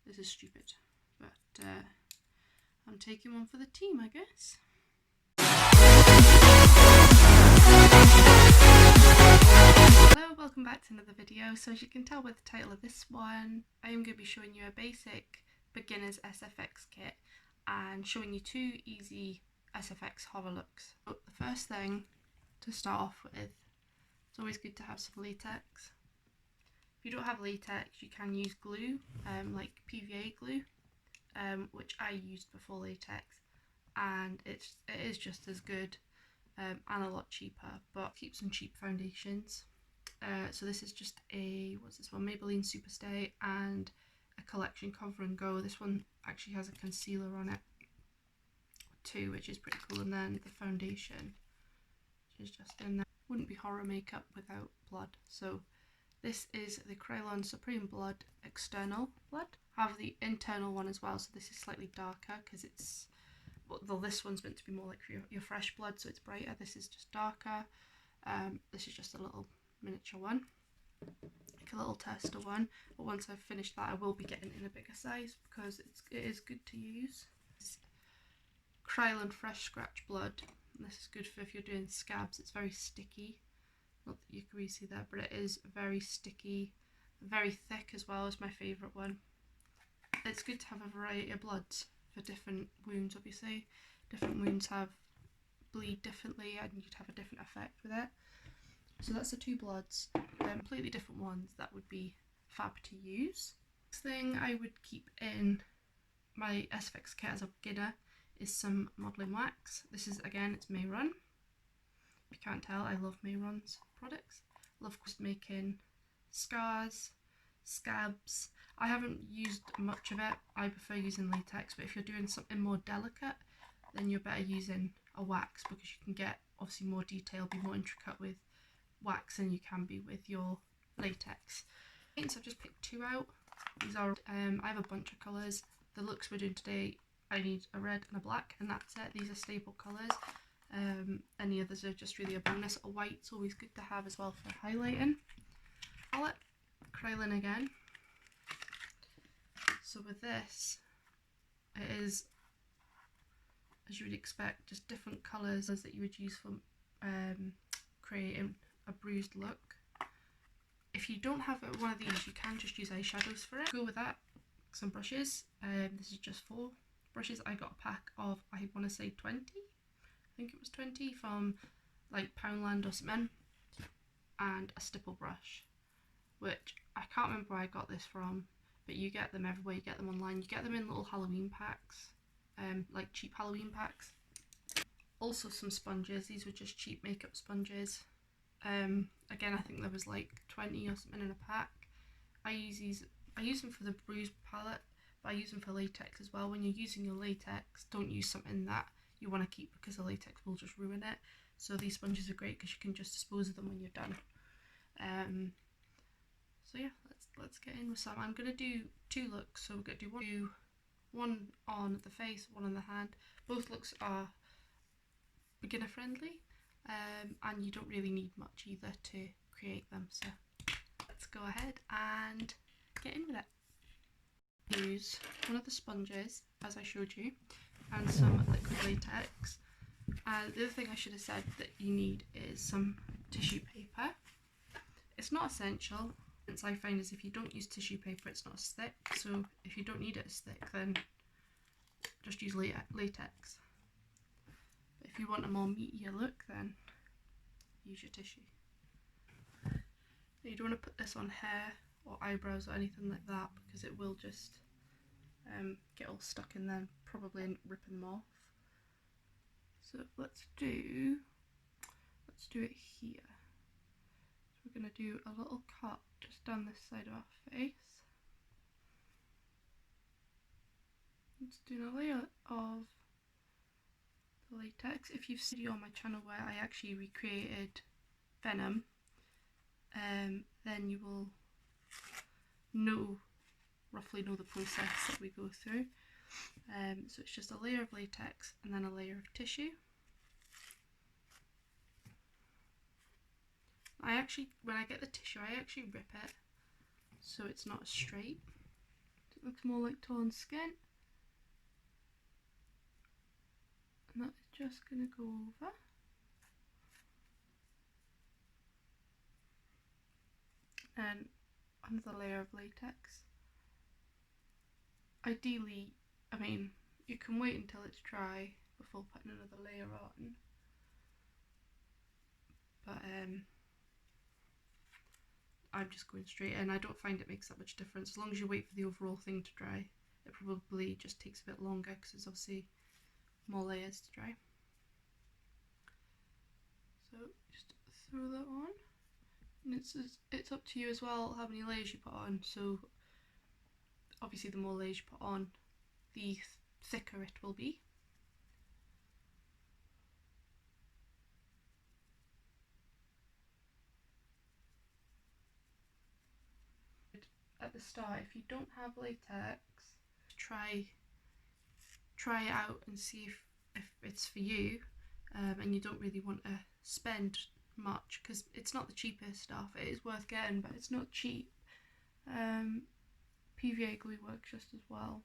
This is stupid, but I'm taking one for the team, I guess. Hello, welcome back to another video. So as you can tell by the title of this one, I am going to be showing you a basic beginner's SFX kit and showing you two easy SFX hover looks. So the first thing to start off with, it's always good to have some latex. If you don't have latex, you can use glue, like PVA glue, which I used before latex, and it is just as good and a lot cheaper, but keep some cheap foundations. So this is just a, what's this one, Maybelline Superstay and a collection cover and go. This one actually has a concealer on it too, which is pretty cool, and then the foundation, which is just in there. Wouldn't be horror makeup without blood. So this is the Kryolan Supreme Blood External Blood. I have the internal one as well, so this is slightly darker because it's, well, this one's meant to be more like for your fresh blood, so it's brighter. This is just darker. This is just a little miniature one, like a little tester one, but once I've finished that I will be getting in a bigger size because it is good to use. It's Kryolan Fresh Scratch Blood, and this is good for if you're doing scabs. It's very sticky, not that you can really see that, but it is very sticky, very thick as well. Is my favourite one. It's good to have a variety of bloods for different wounds. Obviously different wounds bleed differently and you'd have a different effect with it. So that's the two bloods, completely different ones that would be fab to use. Next thing I would keep in my SFX kit as a beginner is some modelling wax. This is, again, it's Mehron. If you can't tell, I love Mehron's products. Love making scars, scabs. I haven't used much of it. I prefer using latex, but if you're doing something more delicate, then you're better using a wax because you can get obviously more detail, be more intricate with wax than you can be with your latex. So I've just picked two out. These are, I have a bunch of colours. The looks we're doing today, I need a red and a black, and that's it. These are staple colours. Any others are just really a bonus. A white's always good to have as well for highlighting. Palette, Kryolan again. So with this, it is, as you would expect, just different colours that you would use for creating a bruised look. If you don't have one of these, you can just use eyeshadows for it. Go with that, some brushes. This is just 4 brushes. I got a pack of, I want to say 20, I think it was 20 from like Poundland or something, and a stipple brush, which I can't remember where I got this from, but you get them everywhere. You get them online, you get them in little Halloween packs, like cheap Halloween packs. Also some sponges. These were just cheap makeup sponges. Again, I think there was like 20 or something in a pack. I use them for the bruise palette, but I use them for latex as well. When you're using your latex, don't use something that you want to keep because the latex will just ruin it. So these sponges are great because you can just dispose of them when you're done. So yeah, let's get in with some. I'm gonna do 2 looks, so we're gonna do one on the face, one on the hand. Both looks are beginner friendly, and you don't really need much either to create them, so let's go ahead and get in with it. Use one of the sponges as I showed you and some liquid latex, and the other thing I should have said that you need is some tissue paper. It's not essential. I find is if you don't use tissue paper, it's not as thick, so if you don't need it as thick, then just use latex. But if you want a more meatier look, then use your tissue. You don't want to put this on hair or eyebrows or anything like that because it will just get all stuck in them, probably ripping them off. So let's do it here. So we're going to do a little cut just down this side of our face. Just doing a layer of the latex. If you've seen on my channel where I actually recreated Venom, then you will roughly know the process that we go through. So it's just a layer of latex and then a layer of tissue. When I get the tissue, I actually rip it so it's not straight. looks more like torn skin. And that's just going to go over. And another layer of latex. Ideally, I mean, you can wait until it's dry before putting another layer on. But I'm just going straight in. I don't find it makes that much difference. As long as you wait for the overall thing to dry. It probably just takes a bit longer because there's obviously more layers to dry. So just throw that on. And it's up to you as well how many layers you put on. So obviously the more layers you put on, the thicker it will be. At the start, if you don't have latex, try it out and see if it's for you, and you don't really want to spend much because it's not the cheapest stuff. It is worth getting, but it's not cheap. PVA glue works just as well.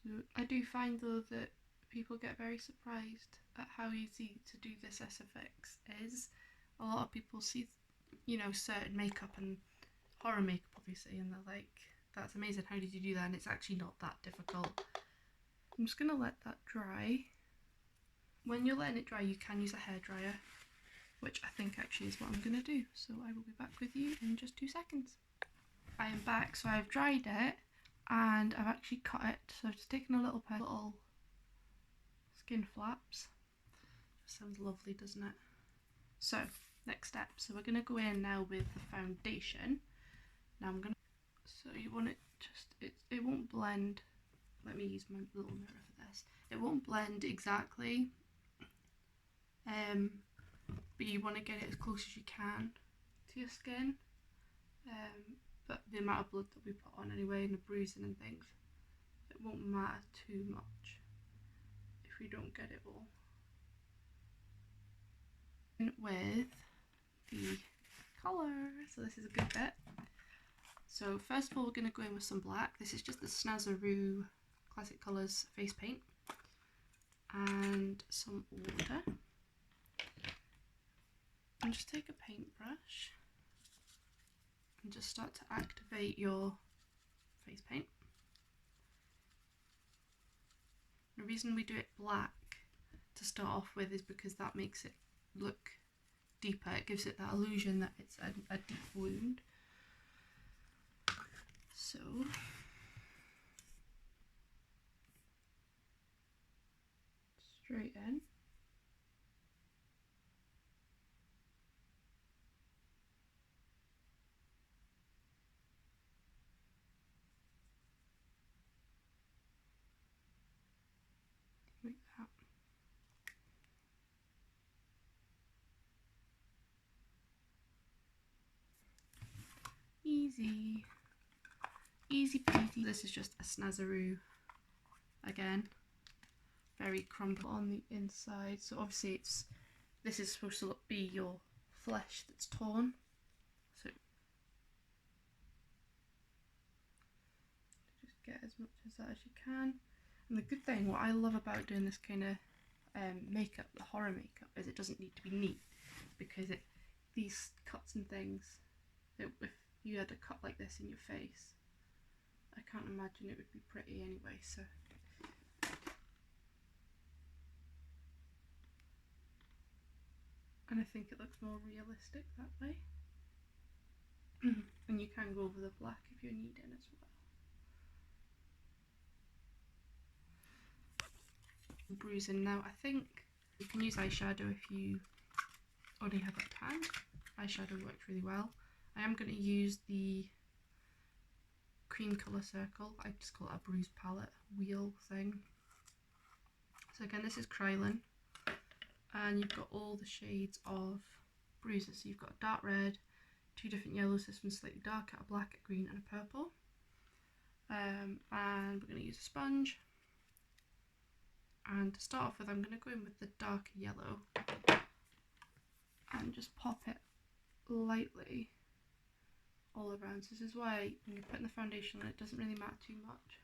So I do find though that people get very surprised at how easy to do this SFX is. A lot of people see, you know, certain makeup and horror makeup obviously, and they're like, that's amazing, how did you do that? And it's actually not that difficult. I'm just going to let that dry. When you're letting it dry, you can use a hairdryer, which I think actually is what I'm going to do. So I will be back with you in just 2 seconds. I am back, so I've dried it and I've actually cut it. So I've just taken a little pair of little skin flaps. Sounds lovely, doesn't it? So next step, so we're going to go in now with the foundation. Now I'm going to, so you want it just, it won't blend. Let me use my little mirror for this. It won't blend exactly, but you want to get it as close as you can to your skin. But the amount of blood that we put on anyway, and the bruising and things, it won't matter too much if we don't get it all. And with the colour, so this is a good bit. So first of all, we're going to go in with some black. This is just the Snazaroo Classic Colours face paint, and some water. And just take a paintbrush and just start to activate your face paint. The reason we do it black to start off with is because that makes it look deeper. It gives it that illusion that it's a deep wound. So straight in. Like that. Easy. Easy peasy. This is just a Snazaroo again. Very crumpled on the inside. So obviously this is supposed to be your flesh that's torn. So just get as much of that as you can. And the good thing, what I love about doing this kind of makeup, the horror makeup, is it doesn't need to be neat, because these cuts and things, if you had a cut like this in your face, I can't imagine it would be pretty anyway. So and I think it looks more realistic that way. And you can go over the black if you're needing as well. Bruising now, I think you can use eyeshadow if you only have a pan. Eyeshadow works really well. I am going to use the cream colour circle. I just call it a bruise palette wheel thing. So again, this is Kryolan, and you've got all the shades of bruises. So you've got a dark red, 2 different yellows, this one's slightly darker, a black, a green and a purple. And we're going to use a sponge. And to start off with, I'm going to go in with the darker yellow and just pop it lightly all around. So this is why when you're putting the foundation on, it doesn't really matter too much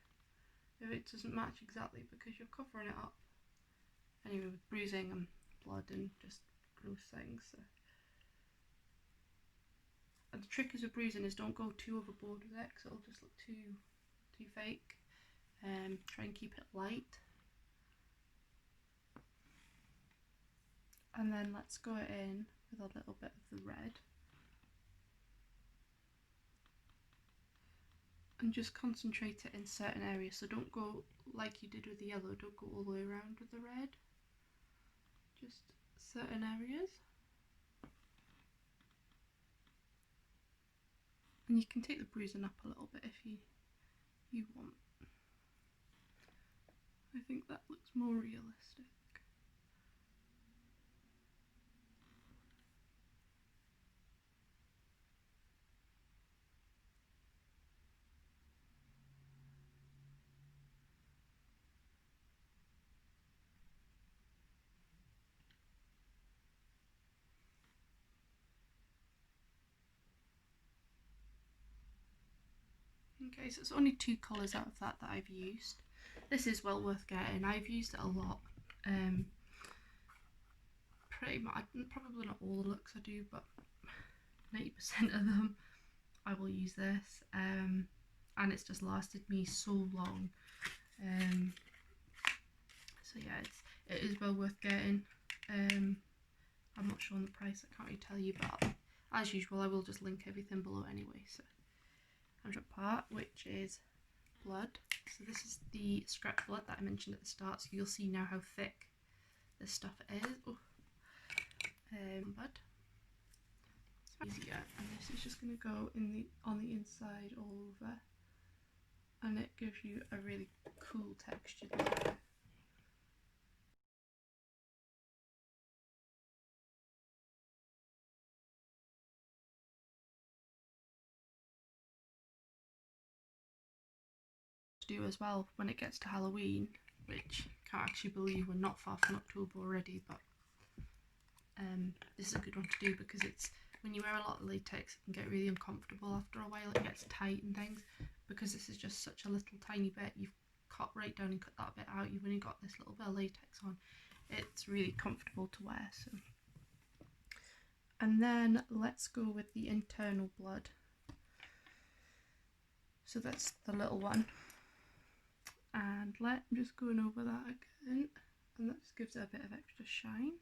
if it doesn't match exactly, because you're covering it up anyway with bruising and blood and just gross things. So. And the trick is with bruising is don't go too overboard with it, because it'll just look too fake. Try and keep it light. And then let's go in with a little bit of the red. And just concentrate it in certain areas. So don't go like you did with the yellow, don't go all the way around with the red. Just certain areas. And you can take the bruising up a little bit if you want. I think that looks more realistic. Okay, so it's only 2 colours out of that I've used. This is well worth getting. I've used it a lot. Pretty much, probably not all the looks I do, but 90% of them I will use this. And it's just lasted me so long. So yeah, it is well worth getting. I'm not sure on the price, I can't really tell you, but as usual I will just link everything below anyway. So part, which is blood. So this is the scrap blood that I mentioned at the start, so you'll see now how thick this stuff is. Oh. Blood. It's easier, and this is just going to go on the inside all over, and it gives you a really cool textured look. Do as well when it gets to Halloween, which I can't actually believe we're not far from October already, but this is a good one to do, because it's when you wear a lot of latex it can get really uncomfortable after a while, it gets tight and things. Because this is just such a little tiny bit, you've cut right down and cut that bit out, you've only got this little bit of latex on, it's really comfortable to wear. So, and then let's go with the internal blood. So that's the little one. And I'm just going over that again, and that just gives it a bit of extra shine.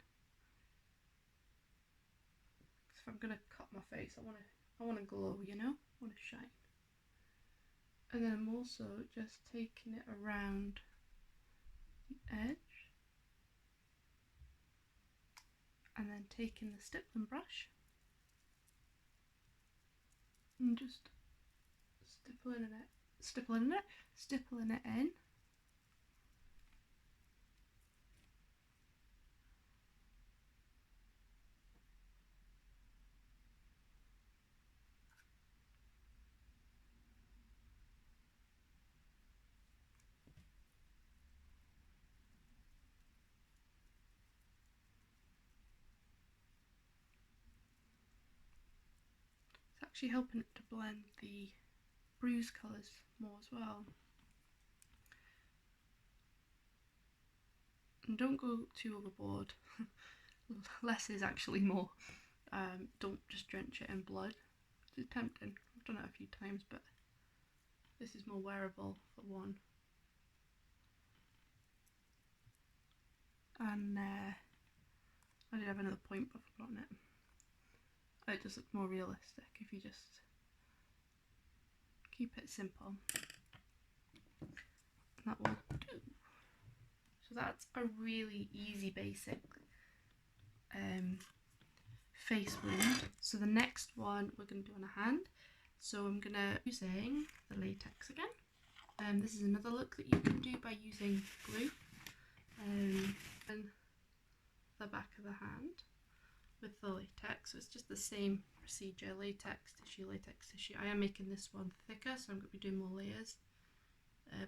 Because if I'm gonna cut my face, I want to glow, you know, I want to shine. And then I'm also just taking it around the edge, and then taking the stippling brush and just stippling it in. It's actually helping it to blend the bruise colours more as well. And don't go too overboard. Less is actually more. Don't just drench it in blood. It's tempting. I've done it a few times, but this is more wearable for one. And I did have another point, but I've forgotten it. It just looks more realistic if you just keep it simple. And that will do. So that's a really easy, basic face wound. So the next one we're going to do on a hand. So I'm going to be using the latex again. This is another look that you can do by using glue. And the back of the hand with the latex. So it's just the same procedure, latex tissue. I am making this one thicker, so I'm going to be doing more layers.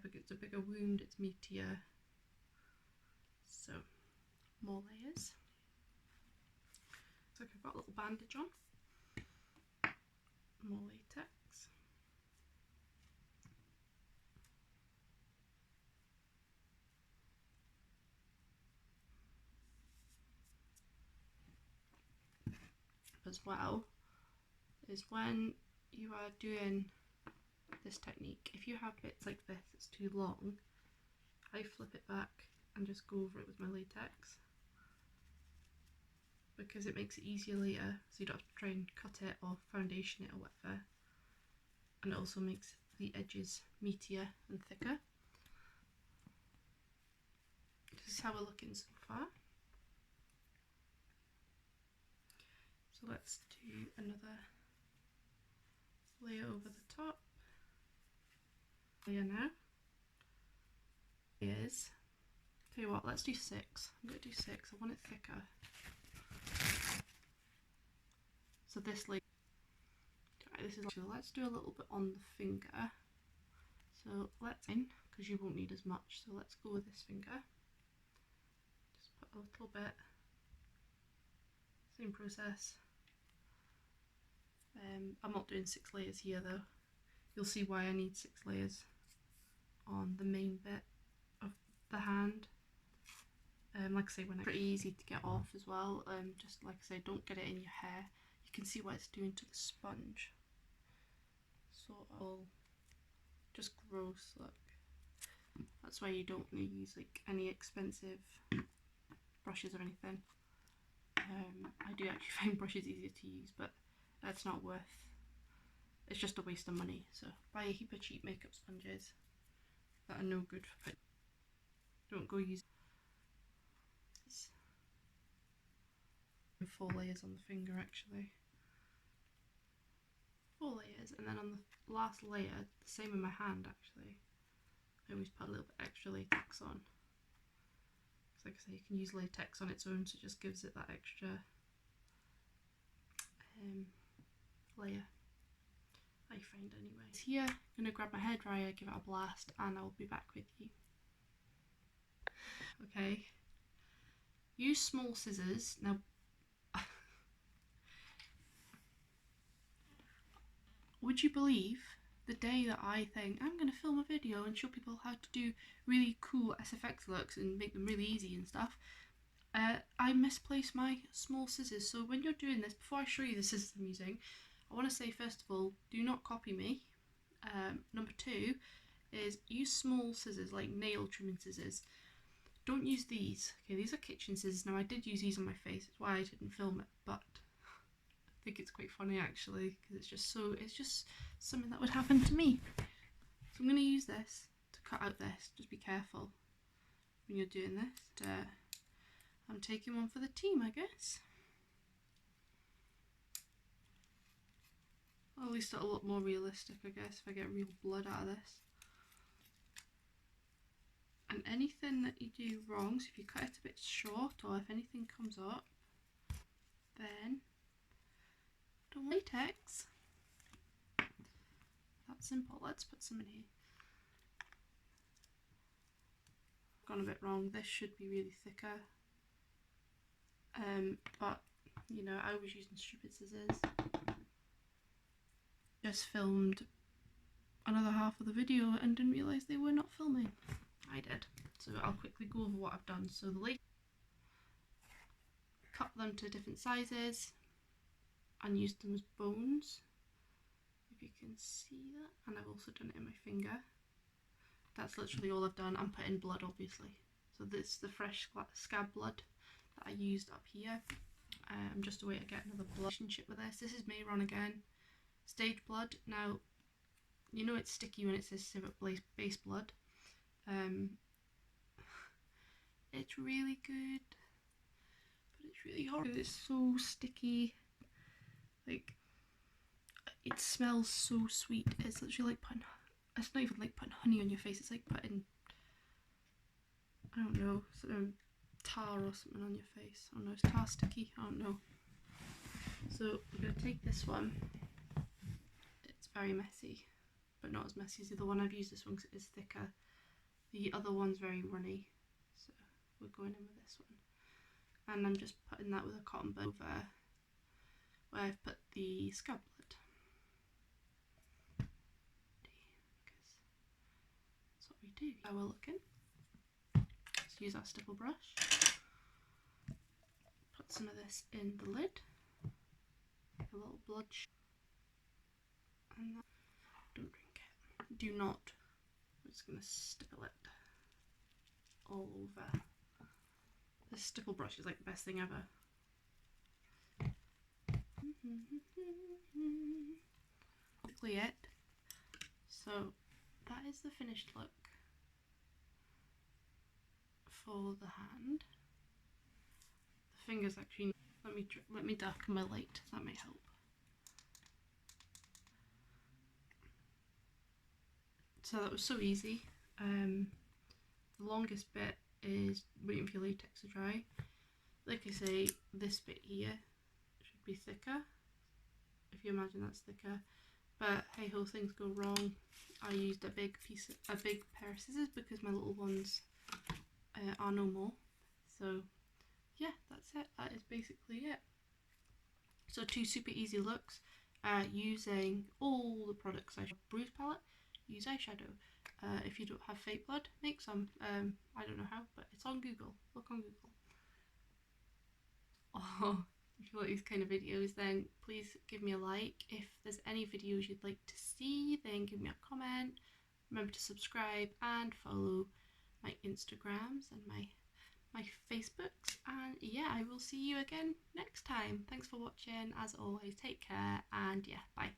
Because it's a bigger wound, it's meatier. So more layers. Looks like I've got a little bandage on. more latex. As well is when you are doing this technique, if you have bits like this that's too long, I flip it back and just go over it with my latex, because it makes it easier later, so you don't have to try and cut it or foundation it or whatever, and it also makes the edges meatier and thicker. This is how we're looking so far. So let's do another layer over the top. Layer now. Is, tell you what, let's do 6. I'm going to do 6. I want it thicker. So this layer, this is, so let's do a little bit on the finger. So let's because you won't need as much. So let's go with this finger. Just put a little bit. Same process. I'm not doing 6 layers here though. You'll see why I need 6 layers on the main bit of the hand. Like I say, when it's pretty easy to get off as well. Just like I say, don't get it in your hair. You can see what it's doing to the sponge. Sort of just gross look. That's why you don't want to use like any expensive brushes or anything. I do actually find brushes easier to use, but that's not worth. It's just a waste of money. So buy a heap of cheap makeup sponges that are no good for it. Don't go use 4 layers on the finger actually. 4 layers, and then on the last layer, the same in my hand actually. I always put a little bit extra latex on. Like I say, you can use latex on its own, so it just gives it that extra layer, I find anyway. So here, I'm going to grab my hairdryer, give it a blast, and I'll be back with you. Okay, use small scissors. Now, would you believe the day that I think I'm going to film a video and show people how to do really cool SFX looks and make them really easy and stuff, I misplaced my small scissors. So when you're doing this, before I show you the scissors I'm using, I want to say first of all, do not copy me. Number 2 is use small scissors, like nail trimming scissors. Don't use these. Okay, these are kitchen scissors. Now I did use these on my face, that's why I didn't film it, but I think it's quite funny actually, because it's just something that would happen to me. So I'm going to use this to cut out this. Just be careful when you're doing this. I'm taking one for the team, I guess. Well, at least it'll look more realistic, I guess, if I get real blood out of this. And anything that you do wrong, so if you cut it a bit short or if anything comes up, then don't latex. That's simple. Let's put some in here. Gone a bit wrong. This should be really thicker. But you know, I was using stupid scissors. Just filmed another half of the video and didn't realise they were not filming. I did. So I'll quickly go over what I've done. So the latex, cut them to different sizes and used them as bones, if you can see that, and I've also done it in my finger. That's literally all I've done. I'm putting blood obviously, so this is the fresh scab blood that I used up here. Just a way to get another blood relationship with this. This is Mehron again, stage blood. Now you know it's sticky when it says civet base blood. It's really good, but it's really hard. It's so sticky. Like, it smells so sweet. It's literally like putting, it's not even like putting honey on your face. It's like putting, I don't know, sort of tar or something on your face. I don't know, is tar sticky? I don't know. So I'm going to take this one. It's very messy, but not as messy as the other one. I've used this one because it is thicker. The other one's very runny, so we're going in with this one. And I'm just putting that with a cotton bud over where I've put the scab blood. do. How we're looking. Let's use our stipple brush. Put some of this in the lid. A little blood. And that, don't drink it. Do not. I'm just going to stipple it all over. This stipple brush is like the best thing ever. Basically it. So that is the finished look for the hand. The fingers actually. Let me darken my light. That may help. So that was so easy. The longest bit is waiting for your latex to dry. Like I say, this bit here should be thicker, if you imagine that's thicker. But hey ho, things go wrong. I used a big pair of scissors because my little ones are no more. So yeah, that's it. That is basically it. So 2 super easy looks using all the products. I have bruise palette. Use eyeshadow. If you don't have fake blood, make some. I don't know how, but it's on Google. Look on Google. Oh, if you like these kind of videos, then please give me a like. If there's any videos you'd like to see, then give me a comment. Remember to subscribe and follow my Instagrams and my Facebooks. And yeah, I will see you again next time. Thanks for watching. As always, take care, and yeah, bye.